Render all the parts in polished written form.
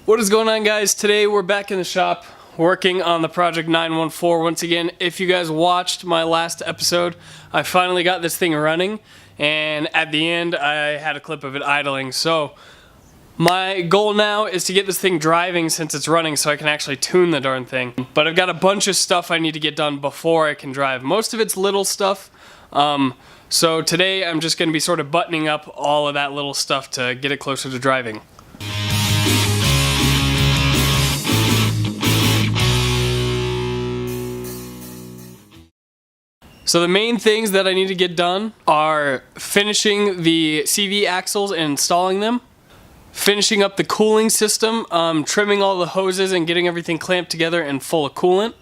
What is going on, guys? Today we're back in the shop working on the Project 914 once again. If you guys watched my last episode, I finally got this thing running, and at the end I had a clip of it idling. So my goal now is to get this thing driving since it's running so I can actually tune the darn thing. But I've got a bunch of stuff I need to get done before I can drive. Most of it's little stuff. So today I'm just going to be sort of buttoning up all of that little stuff to get it closer to driving. So the main things that I need to get done are finishing the CV axles and installing them, finishing up the cooling system, trimming all the hoses and getting everything clamped together and full of coolant,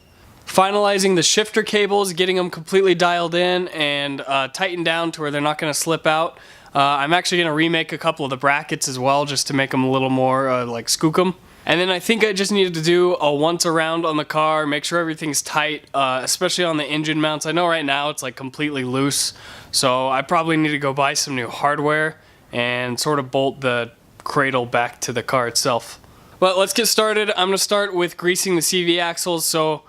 finalizing the shifter cables, getting them completely dialed in and tightened down to where they're not going to slip out. I'm actually going to remake a couple of the brackets as well just to make them a little more like skookum. And then I think I just needed to do a once around on the car, make sure everything's tight, especially on the engine mounts. I know right now it's like completely loose, so I probably need to go buy some new hardware and sort of bolt the cradle back to the car itself. But let's get started. I'm going to start with greasing the CV axles. So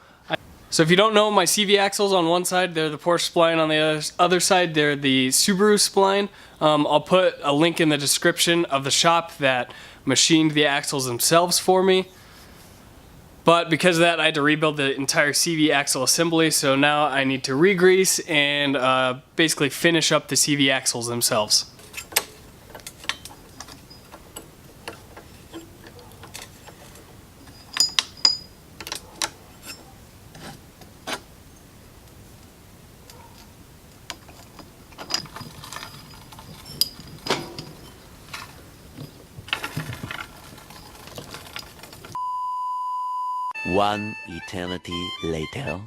if you don't know, my CV axles on one side, they're the Porsche spline. On the other side, they're the Subaru spline. I'll put a link in the description of the shop that machined the axles themselves for me. But because of that, I had to rebuild the entire CV axle assembly, so now I need to re-grease and basically finish up the CV axles themselves. One eternity later.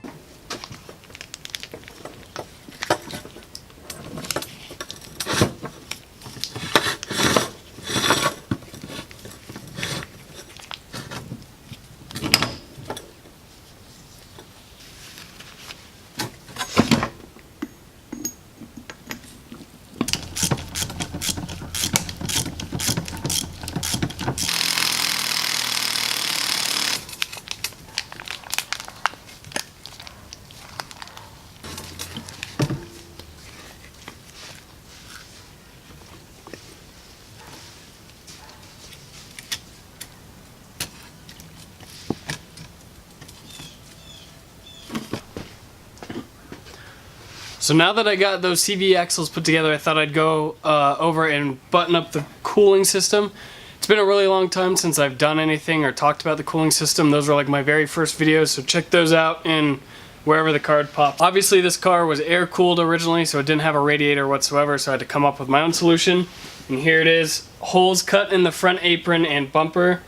So now that I got those CV axles put together, I thought I'd go over and button up the cooling system. It's been a really long time since I've done anything or talked about the cooling system. Those were like my very first videos, so check those out in wherever the card popped. Obviously this car was air cooled originally, so it didn't have a radiator whatsoever, so I had to come up with my own solution. And here it is, holes cut in the front apron and bumper,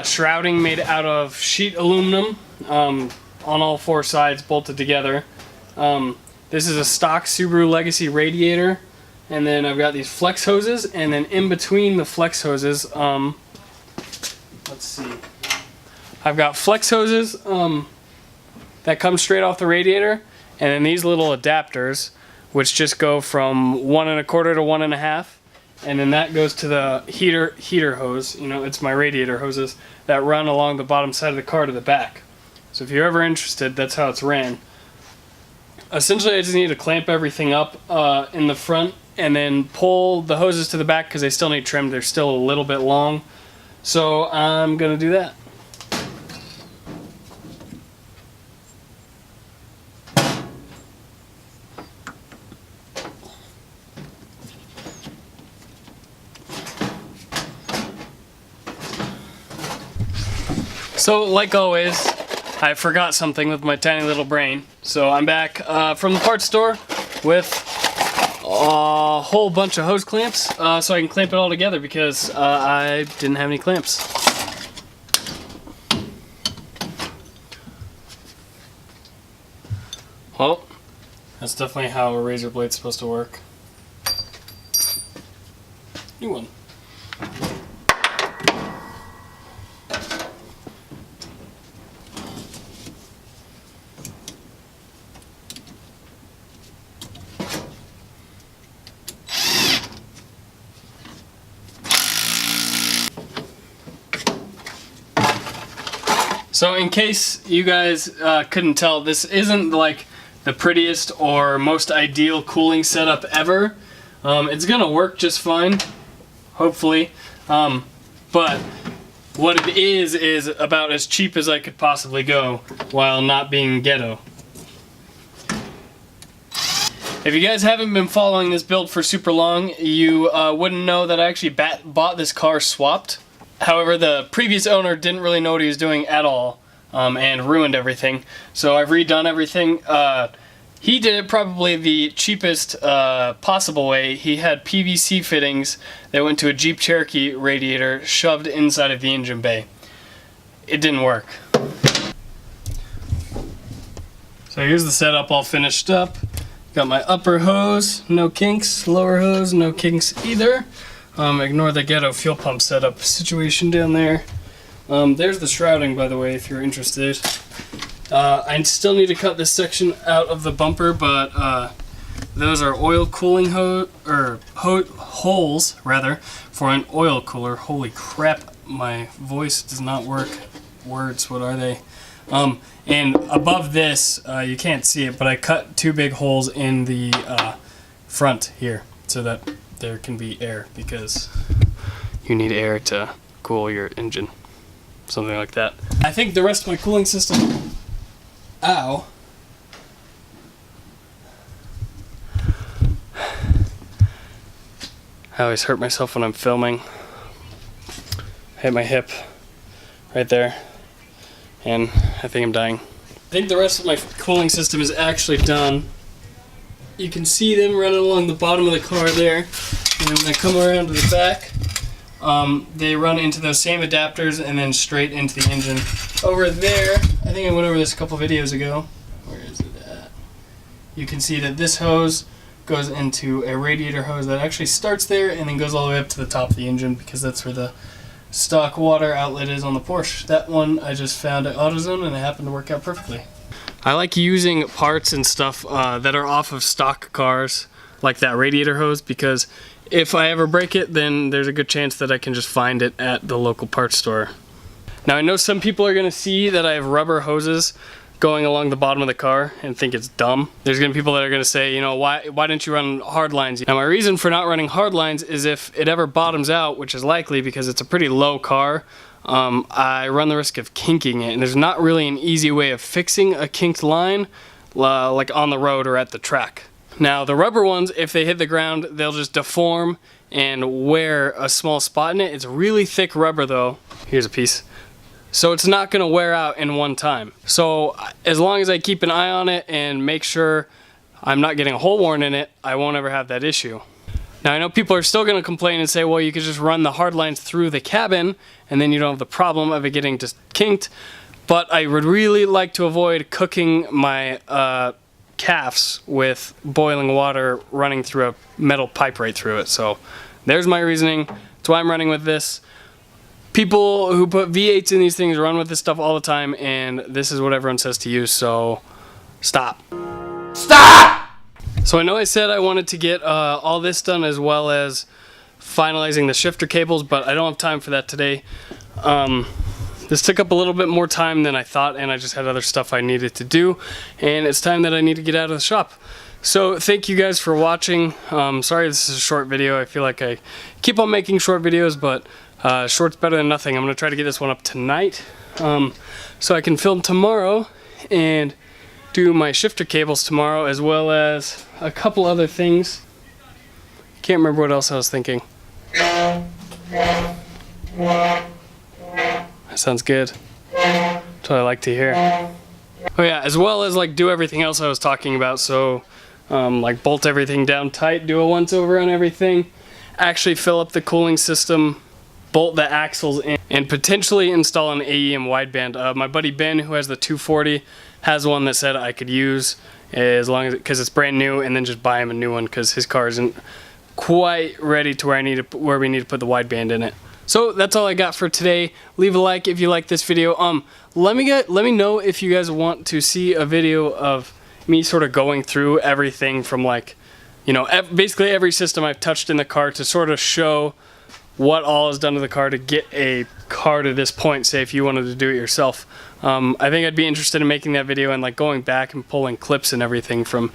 shrouding made out of sheet aluminum on all four sides bolted together. This is a stock Subaru Legacy radiator, and then I've got these flex hoses, and then in between the flex hoses, let's see, I've got flex hoses that come straight off the radiator, and then these little adapters, which just go from 1 1/4 to 1 1/2, and then that goes to the heater hose. You know, it's my radiator hoses that run along the bottom side of the car to the back. So if you're ever interested, that's how it's ran. Essentially, I just need to clamp everything up in the front and then pull the hoses to the back because they still need trimmed. They're still a little bit long. So I'm going to do that. So like always, I forgot something with my tiny little brain. So I'm back from the parts store with a whole bunch of hose clamps so I can clamp it all together because I didn't have any clamps. Well, that's definitely how a razor blade's supposed to work. New one. So in case you guys couldn't tell, this isn't like the prettiest or most ideal cooling setup ever. It's gonna work just fine, hopefully. But what it is about as cheap as I could possibly go while not being ghetto. If you guys haven't been following this build for super long, you wouldn't know that I actually bought this car swapped. However, the previous owner didn't really know what he was doing at all, and ruined everything. So I've redone everything. He did it probably the cheapest possible way. He had PVC fittings that went to a Jeep Cherokee radiator shoved inside of the engine bay. It didn't work. So here's the setup all finished up. Got my upper hose, no kinks. Lower hose, no kinks either. Ignore the ghetto fuel pump setup situation down there. There's the shrouding, by the way, if you're interested. I still need to cut this section out of the bumper, but those are oil cooling holes rather for an oil cooler. Holy crap, my voice does not work. Words, what are they? And above this, you can't see it, but I cut 2 big holes in the front here so that there can be air, because you need air to cool your engine. Something like that. I think the rest of my cooling system... Ow. I always hurt myself when I'm filming. I hit my hip right there, and I think I'm dying. I think the rest of my cooling system is actually done. You can see them running along the bottom of the car there, and then when I come around to the back, they run into those same adapters and then straight into the engine. Over there, I think I went over this a couple videos ago. Where is it at? You can see that this hose goes into a radiator hose that actually starts there and then goes all the way up to the top of the engine, because that's where the stock water outlet is on the Porsche. That one I just found at AutoZone, and it happened to work out perfectly. I like using parts and stuff that are off of stock cars, like that radiator hose, because if I ever break it, then there's a good chance that I can just find it at the local parts store. Now I know some people are going to see that I have rubber hoses going along the bottom of the car and think it's dumb. There's going to be people that are going to say, you know, why didn't you run hard lines? Now my reason for not running hard lines is if it ever bottoms out, which is likely because it's a pretty low car, I run the risk of kinking it, and there's not really an easy way of fixing a kinked line like on the road or at the track. Now the rubber ones, if they hit the ground, they'll just deform and wear a small spot in it. It's really thick rubber though. Here's a piece. So it's not going to wear out in one time. So as long as I keep an eye on it and make sure I'm not getting a hole worn in it, I won't ever have that issue. Now I know people are still going to complain and say, well, you could just run the hard lines through the cabin and then you don't have the problem of it getting just kinked. But I would really like to avoid cooking my calves with boiling water running through a metal pipe right through it. So there's my reasoning. That's why I'm running with this. People who put V8s in these things run with this stuff all the time, and this is what everyone says to use, so stop. Stop! So I know I said I wanted to get all this done as well as finalizing the shifter cables, but I don't have time for that today. This took up a little bit more time than I thought, and I just had other stuff I needed to do, and it's time that I need to get out of the shop. So thank you guys for watching. Sorry this is a short video. I feel like I keep on making short videos, but short's better than nothing. I'm going to try to get this one up tonight so I can film tomorrow and do my shifter cables tomorrow, as well as a couple other things. Can't remember what else I was thinking. That sounds good. That's what I like to hear. Oh yeah, as well as like do everything else I was talking about. So like bolt everything down tight, do a once over on everything, actually fill up the cooling system, bolt the axles in, and potentially install an AEM wideband. My buddy Ben, who has the 240, has one that said I could use as long as because it's brand new, and then just buy him a new one because his car isn't quite ready to where we need to put the wideband in it. So that's all I got for today. Leave a like if you like this video. Let me know if you guys want to see a video of me sort of going through everything from, like, you know, basically every system I've touched in the car to sort of show what all is done to the car to get a car to this point, say if you wanted to do it yourself. I think I'd be interested in making that video and like going back and pulling clips and everything from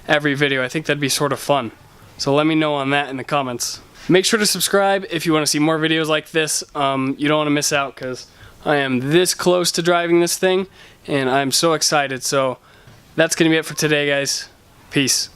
every video. I think that'd be sort of fun. So let me know on that in the comments. Make sure to subscribe if you want to see more videos like this. You don't want to miss out because I am this close to driving this thing and I'm so excited. So that's going to be it for today, guys. Peace.